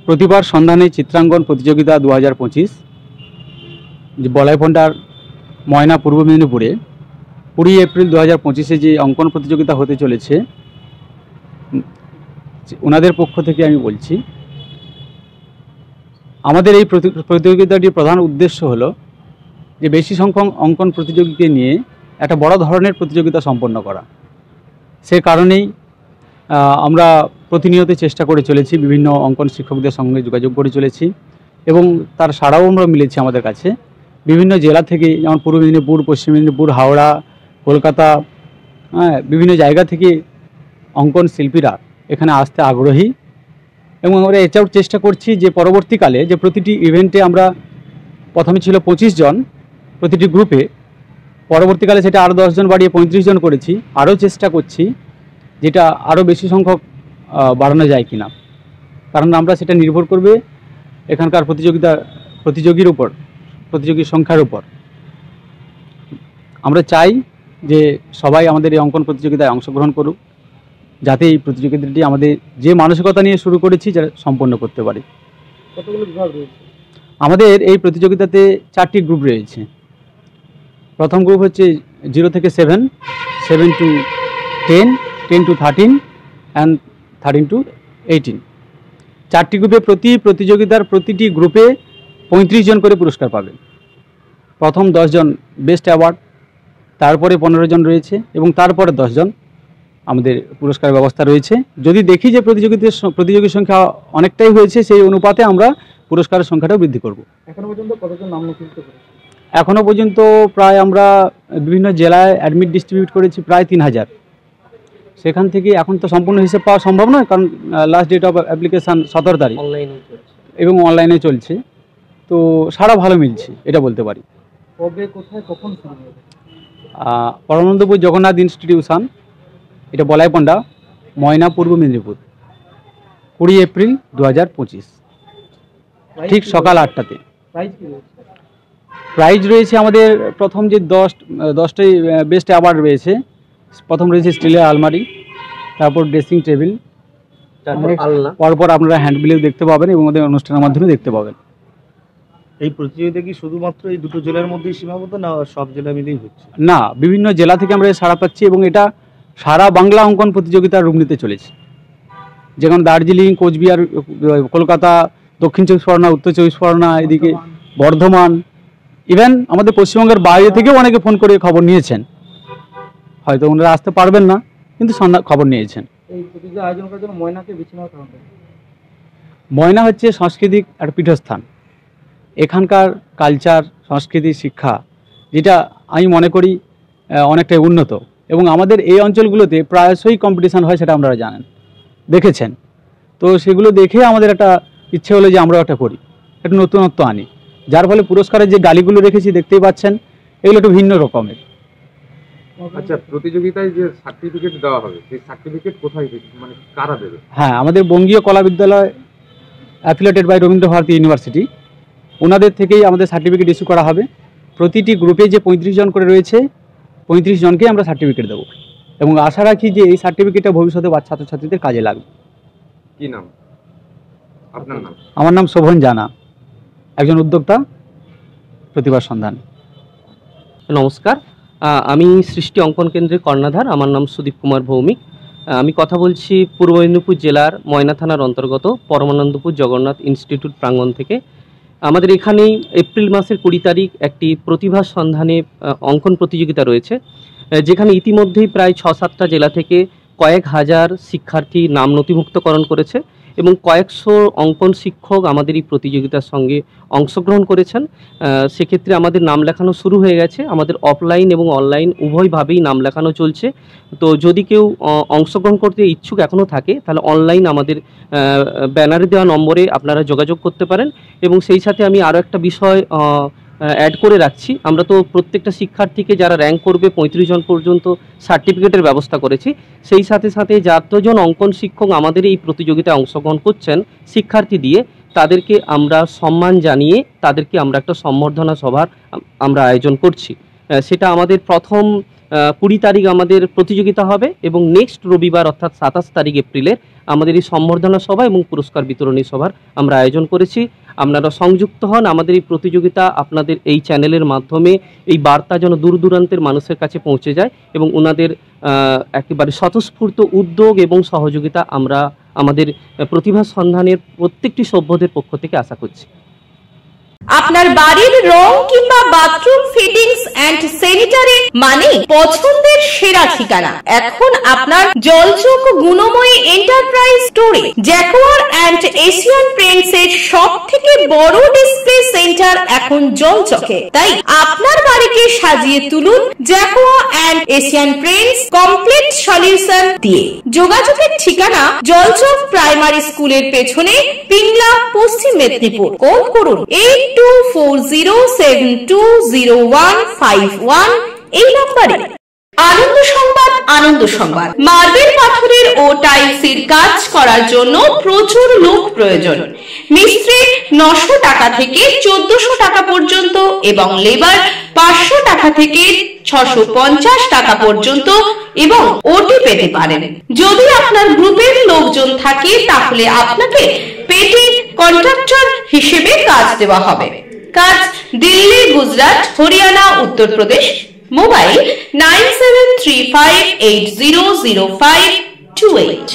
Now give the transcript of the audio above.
প্রতিভার সন্ধানে চিত্রাঙ্কন প্রতিযোগিতা 2025 যে বলাইপন্ডার ময়না পূর্ব মেদিনীপুরে 20 এপ্রিল 2025-এ যে অঙ্কন প্রতিযোগিতা হতে চলেছে, ওনাদের পক্ষ থেকে আমি বলছি, আমাদের এই প্রতিযোগিতাটির প্রধান উদ্দেশ্য হলো যে বেশি সংখ্যক অঙ্কন প্রতিযোগীকে নিয়ে একটা বড় ধরনের প্রতিযোগিতা সম্পন্ন করা। সে কারণেই আমরা প্রতিনিয়ত চেষ্টা করে চলেছি, বিভিন্ন অঙ্কন শিক্ষকদের সঙ্গে যোগাযোগ করে চলেছি এবং তার সাড়াও আমরা মিলেছি আমাদের কাছে। বিভিন্ন জেলা থেকে, যেমন পূর্ব মেদিনীপুর, পশ্চিম মেদিনীপুর, হাওড়া, কলকাতা, বিভিন্ন জায়গা থেকে অঙ্কন শিল্পীরা এখানে আসতে আগ্রহী এবং আমরা এটাও চেষ্টা করছি যে পরবর্তীকালে যে প্রতিটি ইভেন্টে আমরা প্রথমে ছিল 25 জন প্রতিটি গ্রুপে, পরবর্তীকালে সেটা আরও 10 জন বাড়িয়ে 35 জন করেছি। আরও চেষ্টা করছি যেটা আরও বেশি সংখ্যক বাড়ানো যায় কিনা, কারণ আমরা সেটা নির্ভর করবে এখানকার প্রতিযোগীর উপর, প্রতিযোগীর সংখ্যার উপর। আমরা চাই যে সবাই আমাদের এই অঙ্কন প্রতিযোগিতায় অংশগ্রহণ করুক, যাতে এই প্রতিযোগিতাটি আমাদের যে মানসিকতা নিয়ে শুরু করেছি যারা সম্পন্ন করতে পারি। কতগুলো বিভাগ রয়েছে আমাদের এই প্রতিযোগিতাতে? 4টি গ্রুপ রয়েছে। প্রথম গ্রুপ হচ্ছে 0 থেকে 7, 7 to 10, 10 to 13 অ্যান্ড 13 to 18। 4টি গ্রুপে প্রতিযোগিতার প্রতিটি গ্রুপে 35 জন করে পুরস্কার পাবেন। প্রথম 10 জন বেস্ট অ্যাওয়ার্ড, তারপরে 15 জন রয়েছে এবং তারপরে 10 জন আমাদের পুরস্কার ব্যবস্থা রয়েছে। যদি দেখি যে প্রতিযোগীর সংখ্যা অনেকটাই হয়েছে, সেই অনুপাতে আমরা পুরস্কারের সংখ্যাটাও বৃদ্ধি করব। এখনো পর্যন্ত কতজন নাম নথিভুক্ত করেছে? এখনও পর্যন্ত প্রায় আমরা বিভিন্ন জেলায় অ্যাডমিট ডিস্ট্রিবিউট করেছি প্রায় 3000। সেখান থেকে এখন তো সম্পূর্ণ হিসেব পাওয়া সম্ভব নয়, কারণ লাস্ট ডেট অফ অ্যাপ্লিকেশান 17 তারিখ এবং অনলাইনে চলছে। তো সারা ভালো মিলছে, এটা বলতে পারি। কবে, কোথায়, কখন শুরু হবে? পরমানন্দপুর জগন্নাথ ইনস্টিটিউশন, এটা বলাইপন্ডা, ময়না, পূর্ব মেদিনীপুর, 20 এপ্রিল 2025, ঠিক সকাল 8টাতে। প্রাইজ রয়েছে আমাদের প্রথম যে 10টাই বেস্ট অ্যাওয়ার্ড রয়েছে। প্রথম রয়েছে স্টিলের আলমারি, তারপর ড্রেসিং টেবিল, পরপর আপনারা হ্যান্ডবিলও দেখতে পাবেন এবং ওদের অনুষ্ঠানের মাধ্যমে দেখতে পাবেন। এই প্রতিযোগিতা কি শুধুমাত্র এই দুটো জেলার মধ্যেই সীমাবদ্ধ, না সব জেলা মিলেই হচ্ছে? না, বিভিন্ন জেলা থেকে আমরা সাড়া পাচ্ছি এবং এটা সারা বাংলা অঙ্কন প্রতিযোগিতার রূপ নিতে চলেছে। যেমন দার্জিলিং, কোচবিহার, কলকাতা, দক্ষিণ 24 পরগনা, উত্তর 24 পরগনা, এদিকে বর্ধমান, ইভেন আমাদের পশ্চিমবঙ্গের বাইরে থেকেও অনেকে ফোন করে খবর নিয়েছেন। হয়তো ওনারা আসতে পারবেন না, কিন্তু খবর নিয়েছেন। এই প্রতিযোগিতা আয়োজন করার জন্য ময়নাকে বেছে নেওয়ার কারণ? ময়না হচ্ছে সাংস্কৃতিক একটা পীঠস্থান। এখানকার কালচার, সংস্কৃতি, শিক্ষা, যেটা আমি মনে করি অনেকটাই উন্নত এবং আমাদের এই অঞ্চলগুলোতে প্রায়শই কম্পিটিশান হয়, সেটা আপনারা জানেন, দেখেছেন। তো সেগুলো দেখে আমাদের একটা ইচ্ছে হলো যে আমরাও একটা করি, একটু নতুনত্ব আনি, যার ফলে পুরস্কারের যে গালিগুলো রেখেছি দেখতেই পাচ্ছেন, এগুলো একটু ভিন্ন রকমের। আচ্ছা, প্রতিযোগিতায় যে সার্টিফিকেট দেওয়া হবে, সেই সার্টিফিকেট কোথায়, মানে কারা দেবে? হ্যাঁ, আমাদের Bangiya Kala Vidyalaya affiliated by Rabindra Bharati university, ওনাদের থেকেই আমাদের সার্টিফিকেট ইস্যু করা হবে। প্রতিটি গ্রুপে যে 35 জন করে রয়েছে, 35 জনকে আমরা সার্টিফিকেট দেবো এবং আশা রাখি যে এই সার্টিফিকেটটা ভবিষ্যতে ছাত্রছাত্রীদের কাজে লাগবে। কি নাম আপনার? নাম? আমার নাম শোভন জানা, একজন উদ্যোক্তা, প্রতিভার সন্ধান। নমস্কার, আমি সৃষ্টি অঙ্কন কেন্দ্রের কর্ণধার। আমার নাম সুদীপ কুমার ভৌমিক। আমি কথা বলছি পূর্ব মেদিনীপুর জেলার ময়না থানার অন্তর্গত পরমানন্দপুর জগন্নাথ ইনস্টিটিউট প্রাঙ্গণ থেকে। আমাদের এখানেই এপ্রিল মাসের 20 তারিখ একটি প্রতিভার সন্ধানে অঙ্কন প্রতিযোগিতা রয়েছে, যেখানে ইতিমধ্যেই প্রায় 6-7টা জেলা থেকে কয়েক হাজার শিক্ষার্থী নাম নথিভুক্তকরণ করেছে এবং কয়েকশো অঙ্কন শিক্ষক আমাদের এই প্রতিযোগিতার সঙ্গে অংশগ্রহণ করেছেন। সেক্ষেত্রে আমাদের নাম লেখানো শুরু হয়ে গেছে। আমাদের অফলাইন এবং অনলাইন উভয়ভাবেই নাম লেখানো চলছে। তো যদি কেউ অংশগ্রহণ করতে ইচ্ছুক এখনও থাকে, তাহলে অনলাইন আমাদের ব্যানারে দেওয়া নম্বরে আপনারা যোগাযোগ করতে পারেন। এবং সেই সাথে আমি আরও একটা বিষয় অ্যাড করে রাখছি, আমরা তো প্রত্যেকটা শিক্ষার্থীকে যারা র্যাঙ্ক করবে 35 জন পর্যন্ত সার্টিফিকেটের ব্যবস্থা করেছি। সেই সাথে সাথে যতজন অঙ্কন শিক্ষক আমাদের এই প্রতিযোগিতায় অংশগ্রহণ করছেন শিক্ষার্থী দিয়ে, তাদেরকে আমরা সম্মান জানিয়ে তাদেরকে আমরা একটা সম্বর্ধনা সভার আমরা আয়োজন করছি। সেটা আমাদের প্রথম 20 তারিখ আমাদের প্রতিযোগিতা হবে এবং নেক্সট রবিবার অর্থাৎ 27 তারিখ এপ্রিলের আমাদের এই সম্বর্ধনা সভা এবং পুরস্কার বিতরণী সভার আমরা আয়োজন করেছি। আপনারা সংযুক্ত হন আমাদের এই প্রতিযোগিতা, আপনাদের এই চ্যানেলের মাধ্যমে এই বার্তা যেন দূর দূরান্তের মানুষের কাছে পৌঁছে যায় এবং ওনাদের একেবারে স্বতঃস্ফূর্ত উদ্যোগ এবং সহযোগিতা আমরা আমাদের প্রতিভা সন্ধানের প্রত্যেকটি সভ্যদের পক্ষ থেকে আশা করছি। আপনার বাড়ির রং কিংবা বাথরুম ফিটিংস এন্ড স্যানিটারি মানে পছন্দের সেরা ঠিকানা এখন আপনার জলচক গুণময়ী এন্টারপ্রাইজ স্টোরে। জ্যাকোয়ার এন্ড এশিয়ান পেইন্টস এর সবথেকে বড় ডিসপ্লে সেন্টার এখন জলচকে, তাই আপনার বাড়িকে সাজিয়ে তুলুন Jaquar and Asian Paints complete solution দিয়ে। যোগাযোগের ঠিকানা জলচক প্রাইমারি স্কুলের পেছনে, পিংলা, পশ্চিম মেদিনীপুর। কল করুন 8240720151 এই নম্বরে। আনন্দ সংবাদ, আনন্দ সংবাদ। মার্বেল পাথরের ও টাইলসের কাজ করার জন্য প্রচুর লোক প্রয়োজন। মিস্ত্রি 900 টাকা থেকে 1400 টাকা পর্যন্ত এবং লেবার 500 টাকা থেকে 650 টাকা পর্যন্ত এবং ওটি পেতে পারেন। যদি আপনার গ্রুপের লোকজন থাকে তাহলে আপনাকে পেটি কন্ট্রাক্টর হিসেবে কাজ দেওয়া হবে। কাজ দিল্লি, গুজরাট, হরিয়ানা, উত্তরপ্রদেশ। মোবাইল 9735800528।